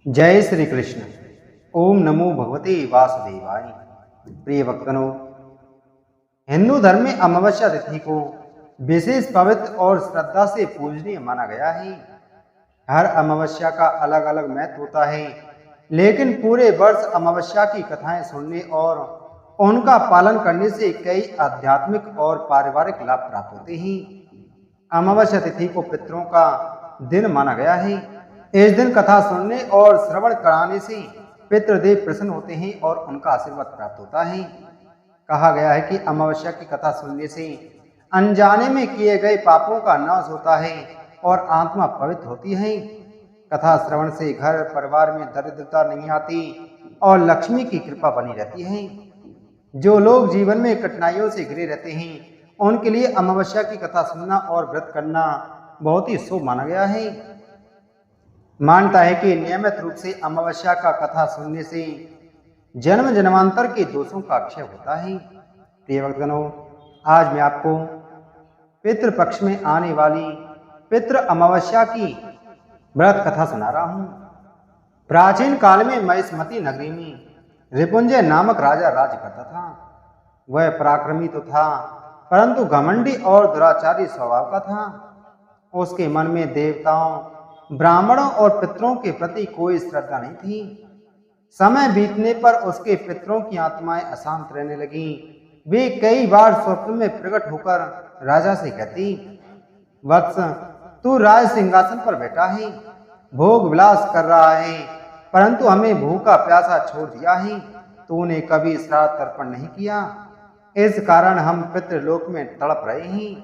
जय श्री कृष्ण। ओम नमो भगवते वासुदेवाय। प्रिय भक्तों, हिंदू धर्म में अमावस्या तिथि को विशेष पवित्र और श्रद्धा से पूजनीय माना गया है। हर अमावस्या का अलग अलग महत्व होता है, लेकिन पूरे वर्ष अमावस्या की कथाएं सुनने और उनका पालन करने से कई आध्यात्मिक और पारिवारिक लाभ प्राप्त होते हैं। अमावस्या तिथि को पितरों का दिन माना गया है। इस दिन कथा सुनने और श्रवण कराने से पितृदेव प्रसन्न होते हैं और उनका आशीर्वाद प्राप्त होता है। कहा गया है कि अमावस्या की कथा सुनने से अनजाने में किए गए पापों का नाश होता है और आत्मा पवित्र होती है। कथा श्रवण से घर परिवार में दरिद्रता नहीं आती और लक्ष्मी की कृपा बनी रहती है। जो लोग जीवन में कठिनाइयों से घिरे रहते हैं, उनके लिए अमावस्या की कथा सुनना और व्रत करना बहुत ही शुभ माना गया है। मानता है कि नियमित रूप से अमावस्या का कथा सुनने से जन्म जन्मांतर के दोषों का क्षय होता है। प्रिय भक्तों, आज मैं आपको पितृपक्ष में आने वाली पितृ अमावस्या की व्रत कथा सुना रहा हूं। प्राचीन काल में महिष्मती नगरी में रिपुंजय नामक राजा राज्य करता था। वह पराक्रमी तो था, परंतु घमंडी और दुराचारी स्वभाव का था। उसके मन में देवताओं, ब्राह्मणों और पितरों के प्रति कोई श्रद्धा नहीं थी। समय बीतने पर उसके पितरों की आत्माएं अशांत रहने लगी। वे कई बार स्वप्न में प्रकट होकर राजा से कहती, वत्स, तू राज सिंहासन पर बैठा है, भोग विलास कर रहा है, परंतु हमें भूखा प्यासा छोड़ दिया है। तूने कभी श्राद्ध तर्पण नहीं किया, इस कारण हम पितृलोक में तड़प रहे हैं।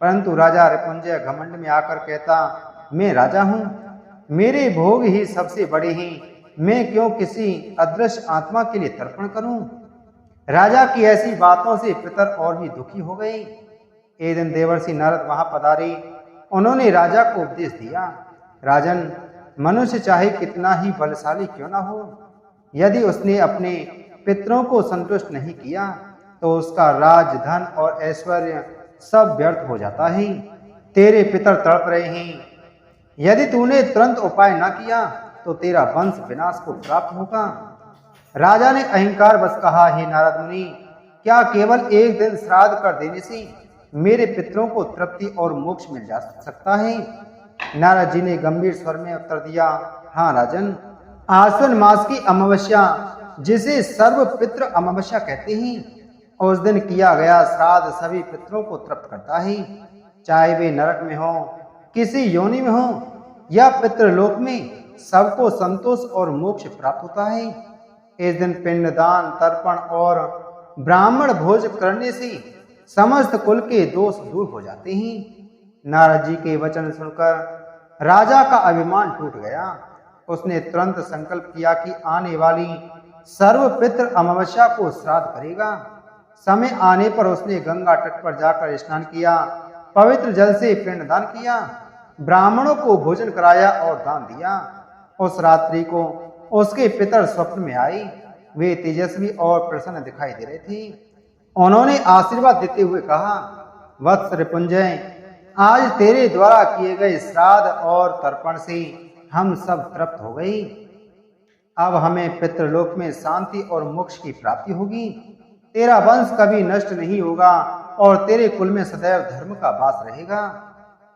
परंतु राजा रिपुंजय घमंड में आकर कहता, मैं राजा हूं, मेरे भोग ही सबसे बड़े हैं, मैं क्यों किसी अदृश्य आत्मा के लिए तर्पण करूं। राजा की ऐसी बातों से पितर और भी दुखी हो गए। एक दिन देवर्षि नारद वहां पधारे। उन्होंने राजा को उपदेश दिया, राजन, मनुष्य चाहे कितना ही बलशाली क्यों ना हो, यदि उसने अपने पितरों को संतुष्ट नहीं किया तो उसका राज, धन और ऐश्वर्य सब व्यर्थ हो जाता है। तेरे पितर तड़प रहे हैं, यदि तूने तुरंत उपाय न किया तो तेरा वंश विनाश को प्राप्त होगा। राजा ने अहंकार बस कहा, हे नारद मुनि, क्या केवल एक दिन श्राद्ध कर देने से मेरे पितरों को तृप्ति और मोक्ष मिल जा सकता है। नारद जी ने गंभीर स्वर में उत्तर दिया, हाँ राजन, आश्विन मास की अमावस्या, जिसे सर्व पितृ अमावस्या कहते हैं, उस दिन किया गया श्राद्ध सभी पितरों को तृप्त करता है। चाहे वे नरक में हो, किसी योनि में हो या पितृलोक में, सबको संतोष और मोक्ष प्राप्त होता है। इस दिन पिंडदान, तर्पण और ब्राह्मण भोज करने से समस्त कुल के दोष दूर हो जाते हैं। नारद जी के वचन सुनकर राजा का अभिमान टूट गया। उसने तुरंत संकल्प किया कि आने वाली सर्व पितृ अमावस्या को श्राद्ध करेगा। समय आने पर उसने गंगा तट पर जाकर स्नान किया, पवित्र जल से पिंडदान किया, ब्राह्मणों को भोजन कराया और दान दिया। उस रात्रि को उसके पितर स्वप्न में आई। वे तेजस्वी और प्रसन्न दिखाई दे रहे थे। उन्होंने आशीर्वाद देते हुए कहा, वत्स रिपुंजय, आज तेरे द्वारा किए गए श्राद्ध और तर्पण से हम सब तृप्त हो गए। अब हमें पितृलोक में शांति और मोक्ष की प्राप्ति होगी। तेरा वंश कभी नष्ट नहीं होगा और तेरे कुल में सदैव धर्म का वास रहेगा।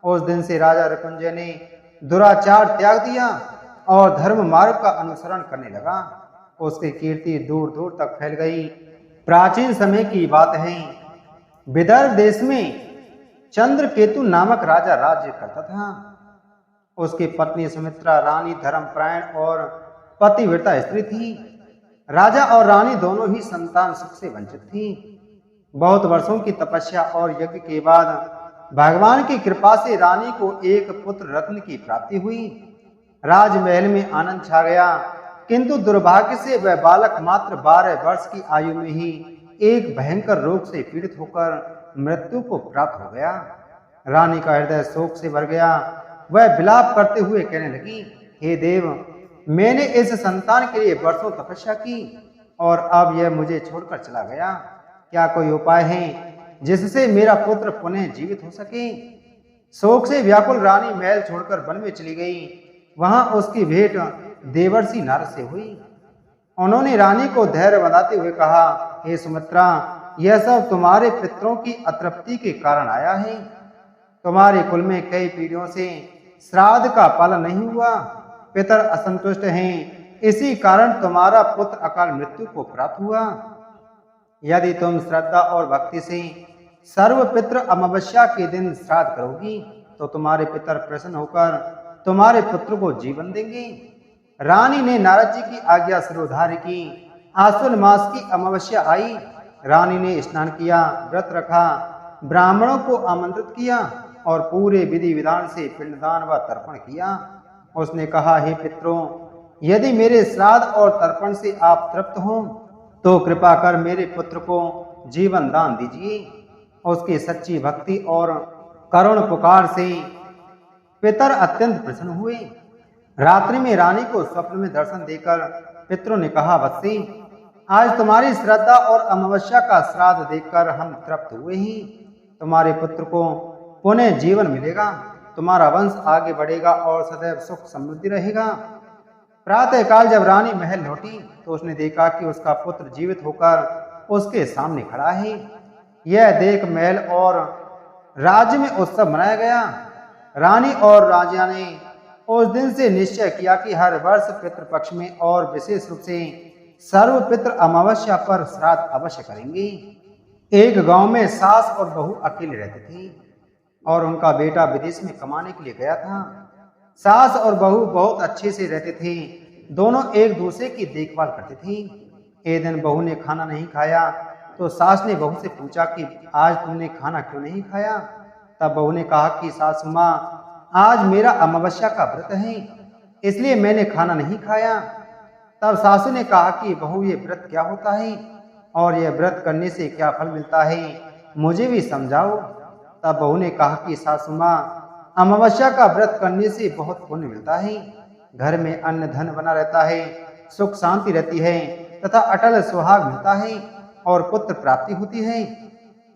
उस दिन से राजा रिपुंजय ने दुराचार त्याग दिया और धर्म मार्ग का अनुसरण करने लगा। उसकी कीर्ति दूर दूर तक फैल गई। प्राचीन समय की बात है, विदर्भ देश में चंद्रकेतु नामक राजा राज्य करता था। उसकी पत्नी सुमित्रा रानी धर्मपरायण और पतिव्रता स्त्री थी। राजा और रानी दोनों ही संतान सुख से वंचित थी। बहुत वर्षों की तपस्या और यज्ञ के बाद भगवान की कृपा से रानी को एक पुत्र रत्न की प्राप्ति हुई। राजमहल में आनंद छा गया, किंतु दुर्भाग्य से वह बालक मात्र 12 वर्ष की आयु में ही एक भयंकर रोग से पीड़ित होकर मृत्यु को प्राप्त हो गया। रानी का हृदय शोक से भर गया। वह विलाप करते हुए कहने लगी, हे देव, मैंने इस संतान के लिए वर्षों तपस्या की और अब यह मुझे छोड़कर चला गया। क्या कोई उपाय है जिससे मेरा पुत्र पुनः जीवित हो सके। शोक से व्याकुल रानी महल छोड़कर वन में चली गई। वहां उसकी भेंट देवर्षि नारद से हुई। उन्होंने रानी को धैर्य बंधाते हुए कहा, हे सुमित्रा, यह सब तुम्हारे पितरों की अतृप्ति के कारण आया है। तुम्हारे कुल में कई पीढ़ियों से श्राद्ध का पालन नहीं हुआ, पितर असंतुष्ट हैं, इसी कारण तुम्हारा पुत्र अकाल मृत्यु को प्राप्त हुआ। यदि तुम श्रद्धा और भक्ति से सर्वपितृ अमावस्या के दिन श्राद्ध करोगी तो तुम्हारे पितर प्रसन्न होकर तुम्हारे पुत्र को जीवन देंगे। रानी ने नारद जी की आज्ञा सिरोधार्य की। आश्विन मास की अमावस्या आई। रानी ने स्नान किया, व्रत रखा, ब्राह्मणों को आमंत्रित किया और पूरे विधि विधान से पिंडदान व तर्पण किया। उसने कहा, हे पितरों, यदि मेरे श्राद्ध और तर्पण से आप तृप्त हों तो कृपा कर मेरे पुत्र को जीवन दान दीजिए। उसकी सच्ची भक्ति और करुण पुकार से पितर अत्यंत प्रसन्न हुए। रात्रि में रानी को स्वप्न में दर्शन देकर पितरों ने कहा, वत्सी, आज तुम्हारी श्रद्धा और अमावस्या का श्राद्ध देखकर हम तृप्त हुए ही। तुम्हारे पुत्र को पुनः जीवन मिलेगा, तुम्हारा वंश आगे बढ़ेगा और सदैव सुख समृद्धि रहेगा। प्रातःकाल जब रानी महल लौटी तो उसने देखा कि उसका पुत्र जीवित होकर उसके सामने खड़ा है। यह देख महल और राज्य में उत्सव मनाया गया। रानी और राजा ने उस दिन से निश्चय किया कि हर वर्ष पितृपक्ष में और विशेष रूप से सर्वपितृ अमावस्या पर श्राद्ध अवश्य करेंगे। एक गांव में सास और बहू अकेले रहते थे और उनका बेटा विदेश में कमाने के लिए गया था। सास और बहू बहुत अच्छे से रहते थे, दोनों एक दूसरे की देखभाल करते थे। एक दिन बहू ने खाना नहीं खाया तो सास ने बहू से पूछा कि आज तुमने खाना क्यों नहीं खाया। तब बहू ने कहा कि सासू माँ, आज मेरा अमावस्या का व्रत है, इसलिए मैंने खाना नहीं खाया। तब सासू ने कहा कि बहू, ये व्रत क्या होता है और यह व्रत करने से क्या फल मिलता है, मुझे भी समझाओ। तब बहू ने कहा कि सासू माँ, अमावस्या का व्रत करने से बहुत पुण्य मिलता है, घर में अन्न धन बना रहता है, सुख शांति रहती है तथा अटल सुहाग मिलता है और पुत्र प्राप्ति होती है।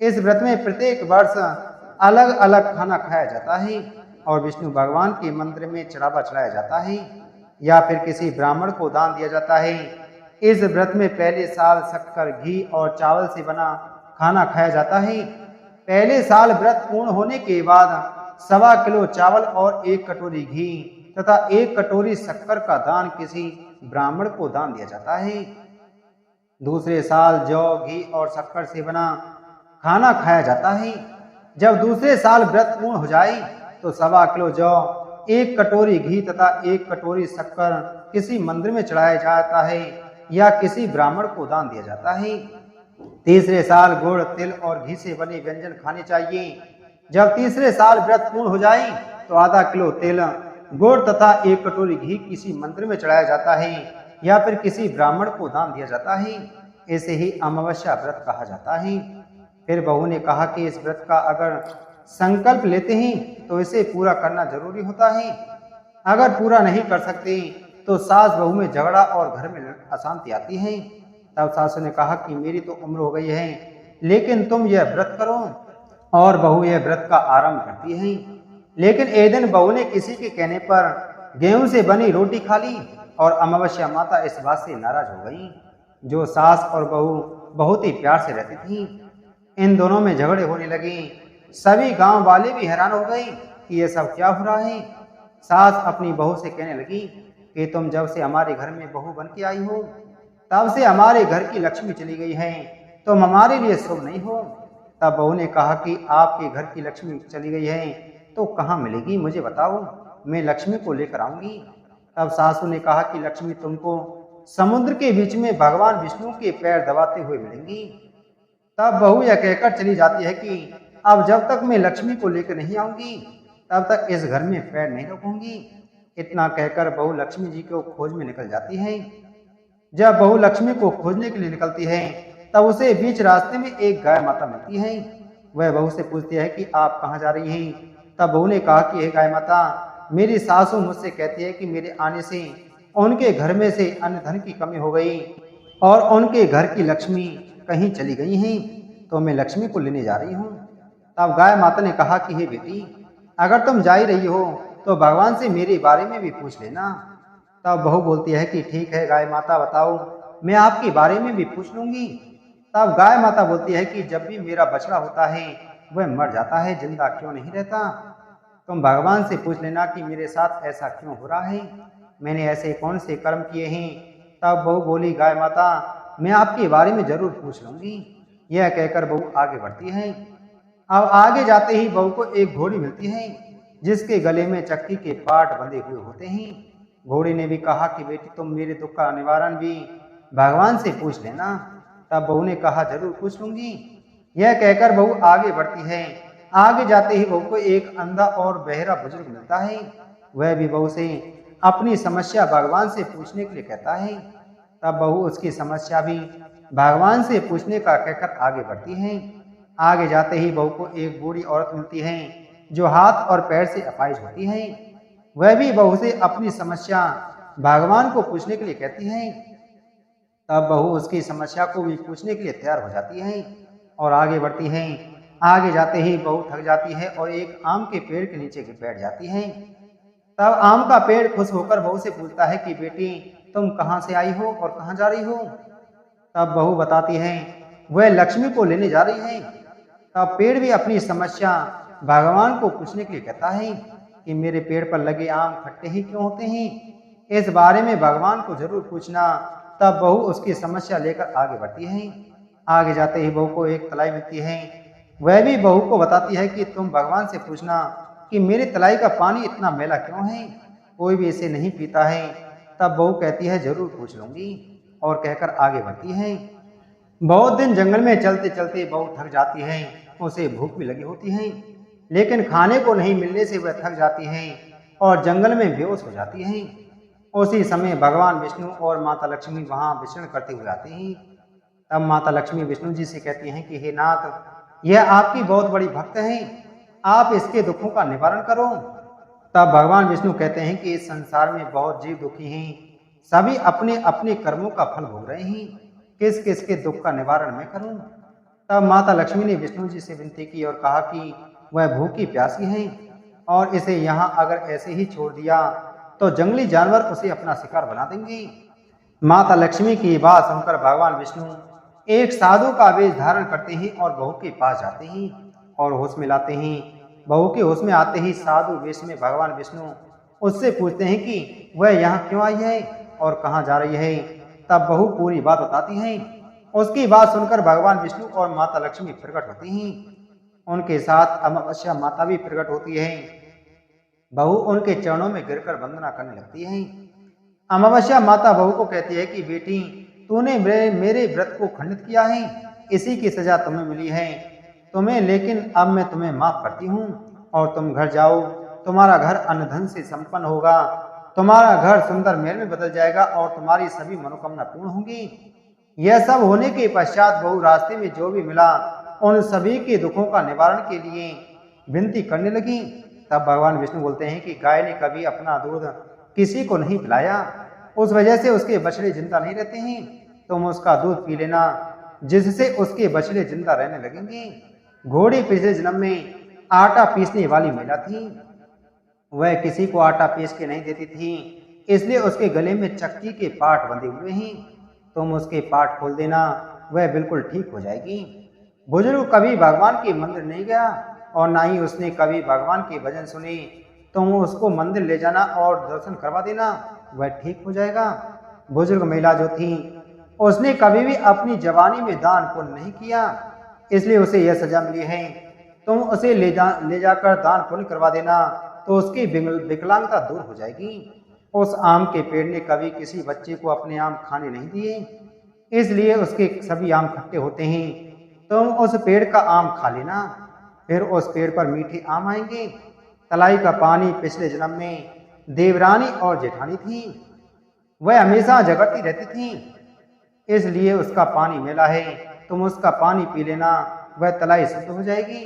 इस व्रत में प्रत्येक वर्ष अलग अलग खाना खाया जाता है और विष्णु भगवान के मंदिर में चढ़ावा चढ़ाया जाता है या फिर किसी ब्राह्मण को दान दिया जाता है। इस व्रत में पहले साल शक्कर, घी और चावल से बना खाना खाया जाता है। पहले साल व्रत पूर्ण होने के बाद 1.25 किलो चावल और 1 कटोरी घी तथा 1 कटोरी शक्कर का दान किसी ब्राह्मण को दान दिया जाता है। दूसरे साल जौ, घी और शक्कर से बना खाना खाया जाता है। जब दूसरे साल व्रत पूर्ण हो जाए तो 1.25 किलो जौ, 1 कटोरी घी तथा 1 कटोरी शक्कर किसी मंदिर में चढ़ाया जाता है या किसी ब्राह्मण को दान दिया जाता है। तीसरे साल गुड़, तिल और घी से बने व्यंजन खाने चाहिए। जब तीसरे साल व्रत पूर्ण हो जाए तो आधा किलो तिल, गुड़ तथा 1 कटोरी घी किसी मंदिर में चढ़ाया जाता है या फिर किसी ब्राह्मण को दान दिया जाता है। इसे ही अमावस्या व्रत कहा जाता है। फिर बहू ने कहा कि इस व्रत का अगर संकल्प लेते हैं तो इसे पूरा करना जरूरी होता है। अगर पूरा नहीं कर सकते तो सास बहू में झगड़ा और घर में अशांति आती है। तब सासू ने कहा कि मेरी तो उम्र हो गई है, लेकिन तुम यह व्रत करो। और बहू यह व्रत का आरंभ करती है। लेकिन एक दिन बहू ने किसी के कहने पर गेहूं से बनी रोटी खा ली और अमावस्या माता इस बात से नाराज हो गई। जो सास और बहू बहुत ही प्यार से रहती थी, इन दोनों में झगड़े होने लगे। सभी गांव वाले भी हैरान हो गए कि यह सब क्या हो रहा है। सास अपनी बहू से कहने लगी कि तुम जब से हमारे घर में बहू बन के आई हो तब से हमारे घर की लक्ष्मी चली गई है, तुम हमारे लिए शुभ नहीं हो। तब बहू ने कहा कि आपके घर की लक्ष्मी चली गई है तो कहाँ मिलेगी, मुझे बताओ, मैं लक्ष्मी को लेकर आऊंगी। तब सासू ने कहा कि लक्ष्मी तुमको समुद्र के बीच में भगवान विष्णु के पैर दबाते हुए मिलेंगी। तब बहू यह कहकर चली जाती है कि अब जब तक मैं लक्ष्मी को लेकर नहीं आऊंगी तब तक इस घर में पैर नहीं रखूंगी। इतना कहकर बहू लक्ष्मी जी को खोज में निकल जाती है। जब बहू लक्ष्मी को खोजने के लिए निकलती है तब उसे बीच रास्ते में एक गाय माता मिलती है। वह बहू से पूछती है कि आप कहाँ जा रही हैं। तब बहू ने कहा कि हे गाय माता, मेरी सासू मुझसे कहती है कि मेरे आने से उनके घर में से अन्न धन की कमी हो गई और उनके घर की लक्ष्मी कहीं चली गई हैं, तो मैं लक्ष्मी को लेने जा रही हूँ। तब गाय माता ने कहा कि हे बेटी, अगर तुम जा ही रही हो तो भगवान से मेरे बारे में भी पूछ लेना। तब बहू बोलती है कि ठीक है गाय माता, बताओ, मैं आपके बारे में भी पूछ लूंगी। तब गाय माता बोलती है कि जब भी मेरा बछड़ा होता है वह मर जाता है, जिंदा क्यों नहीं रहता। तुम भगवान से पूछ लेना कि मेरे साथ ऐसा क्यों हो रहा है, मैंने ऐसे कौन से कर्म किए हैं। तब बहू बोली, गाय माता, मैं आपके बारे में जरूर पूछ लूंगी। यह कहकर बहू आगे बढ़ती है। अब आगे जाते ही बहू को एक घोड़ी मिलती है जिसके गले में चक्की के पाट बंधे हुए होते हैं। घोड़ी ने भी कहा कि बेटी, तुम मेरे दुख का निवारण भी भगवान से पूछ लेना। तब बहू ने कहा, जरूर पूछ लूंगी। यह कहकर बहू आगे बढ़ती है। आगे जाते ही बहू को एक अंधा और बहरा बुजुर्ग मिलता है। वह भी बहू से अपनी समस्या भगवान से पूछने के लिए कहता है। तब बहू उसकी समस्या भी भगवान से पूछने का कहकर आगे बढ़ती है। आगे जाते ही बहू को एक बूढ़ी औरत मिलती है जो हाथ और पैर से अपाहिज होती है। वह भी बहू से अपनी समस्या भगवान को पूछने के लिए कहती है। तब बहू उसकी समस्या को भी पूछने के लिए तैयार हो जाती है और आगे बढ़ती है। आगे जाते ही बहू थक जाती है और एक आम के पेड़ के नीचे बैठ जाती है। तब आम का पेड़ खुश होकर बहू से पूछता है कि बेटी, तुम कहाँ से आई हो और कहाँ जा रही हो। तब बहू बताती है वह लक्ष्मी को लेने जा रही है। तब पेड़ भी अपनी समस्या भगवान को पूछने के लिए कहता है कि मेरे पेड़ पर लगे आम खट्टे ही क्यों होते हैं, इस बारे में भगवान को जरूर पूछना। तब बहू उसकी समस्या लेकर आगे बढ़ती है। आगे जाते ही बहू को एक तलाई मिलती है। वह भी बहू को बताती है कि तुम भगवान से पूछना कि मेरी तलाई का पानी इतना मैला क्यों है, कोई भी इसे नहीं पीता है। तब बहू कहती है, जरूर पूछ लूंगी, और कहकर आगे बढ़ती है। बहुत दिन जंगल में चलते चलते बहू थक जाती है। उसे भूख भी लगी होती है, लेकिन खाने को नहीं मिलने से वह थक जाती है और जंगल में बेहोश हो जाती है। उसी समय भगवान विष्णु और माता लक्ष्मी वहां विचरण करते हुए आते हैं। तब माता लक्ष्मी विष्णु जी से कहती हैं कि हे नाथ, यह आपकी बहुत बड़ी भक्त है, आप इसके दुखों का निवारण करो। तब भगवान विष्णु कहते हैं कि इस संसार में बहुत जीव दुखी हैं, सभी अपने अपने कर्मों का फल भोग रहे हैं, किस किस के दुख का निवारण मैं करूं। तब माता लक्ष्मी ने विष्णु जी से विनती की और कहा कि वह भूखी प्यासी है और इसे यहाँ अगर ऐसे ही छोड़ दिया तो जंगली जानवर उसे अपना शिकार बना देंगे। माता लक्ष्मी की बात सुनकर भगवान विष्णु एक साधु का वेश धारण करते हैं और बहू के पास जाते हैं और होश में लाते हैं। बहू के होश में आते ही साधु वेश में भगवान विष्णु उससे पूछते हैं कि वह यहाँ क्यों आई है और कहाँ जा रही है। तब बहू पूरी बात बताती है। उसकी बात सुनकर भगवान विष्णु और माता लक्ष्मी प्रकट होती हैं। उनके साथ अमावस्या माता भी प्रकट होती है। बहू उनके चरणों में गिरकर वंदना करने लगती है। अमावस्या माता बहू को कहती है कि बेटी, तूने मेरे व्रत को खंडित किया है, इसी की सजा तुम्हें मिली है तुम्हें, लेकिन अब मैं तुम्हें माफ करती हूँ और तुम घर जाओ। तुम्हारा घर अन्न धन से संपन्न होगा, तुम्हारा घर सुंदर महल में बदल जाएगा और तुम्हारी सभी मनोकामना पूर्ण होंगी। यह सब होने के पश्चात बहू रास्ते में जो भी मिला उन सभी के दुखों का निवारण के लिए विनती करने लगी। तब भगवान विष्णु बोलते हैं कि गाय ने कभी अपना दूध किसी को नहीं पिलाया, उस वजह से उसके बछड़े जिंदा नहीं रहते हैं। तुम उसका दूध पी लेना, जिससे उसके बछड़े जिंदा रहने लगेंगे। घोड़ी पिछले जन्म में आटा पीसने वाली महिला थी। वह किसी को आटा पीस के नहीं देती थी, इसलिए उसके गले में चक्की के पाट बंधे हुए हैं। तुम उसके पाट खोल देना, वह बिल्कुल ठीक हो जाएगी। बुजुर्ग कभी भगवान के मंदिर नहीं गया और ना ही उसने कभी भगवान के भजन सुने, तुम उसको मंदिर ले जाना और दर्शन करवा देना, वह ठीक हो जाएगा। बुजुर्ग महिला जो थी उसने कभी भी अपनी जवानी में दान पुण्य नहीं किया, इसलिए उसे यह सजा मिली है। तुम उसे ले जाकर दान पुण्य करवा देना तो उसकी विकलांगता दूर हो जाएगी। उस आम के पेड़ ने कभी किसी बच्चे को अपने आम खाने नहीं दिए, इसलिए उसके सभी आम खट्टे होते हैं। तुम उस पेड़ का आम खा लेना, फिर उस पेड़ पर मीठे आम आएंगे। तलाई का पानी पिछले जन्म में देवरानी और जेठानी थी, वह हमेशा झगड़ती रहती थी, इसलिए उसका पानी मैला है। तुम उसका पानी पी लेना, वह तलाई शुद्ध हो जाएगी।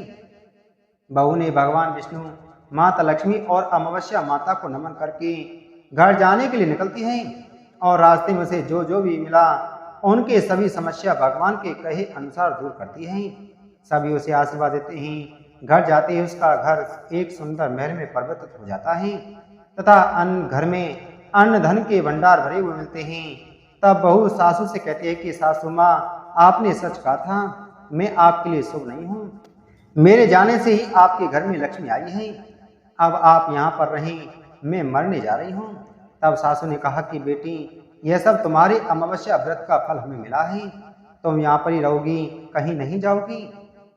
बहू ने भगवान विष्णु, माता लक्ष्मी और अमावस्या माता को नमन करके घर जाने के लिए निकलती है और रास्ते में से जो भी मिला उनके सभी समस्या भगवान के कहे अनुसार दूर करती हैं। सभी उसे आशीर्वाद देते हैं। घर जाते ही उसका घर एक सुंदर महल में परिवर्तित हो जाता है तथा घर में अन्न धन के भंडार भरे हुए मिलते हैं। तब बहू सासू से कहती है कि सासू माँ, आपने सच कहा था, मैं आपके लिए शुभ नहीं हूँ। मेरे जाने से ही आपके घर में लक्ष्मी आई है। अब आप यहाँ पर रहें, मैं मरने जा रही हूँ। तब सासू ने कहा कि बेटी, यह सब तुम्हारे अमावस्या व्रत का फल हमें मिला है, तुम यहाँ पर ही रहोगी, कहीं नहीं जाओगी।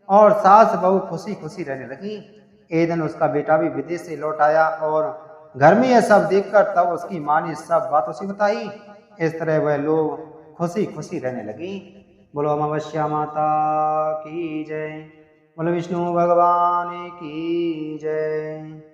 और सास बहू खुशी खुशी रहने लगी। एक दिन उसका बेटा भी विदेश से लौट आया और घर में यह सब देखकर तब उसकी माँ ने सब बात उसे बताई। इस तरह वह लोग खुशी खुशी रहने लगी। बोलो अमावस्या माता की जय। बोलो विष्णु भगवान की जय।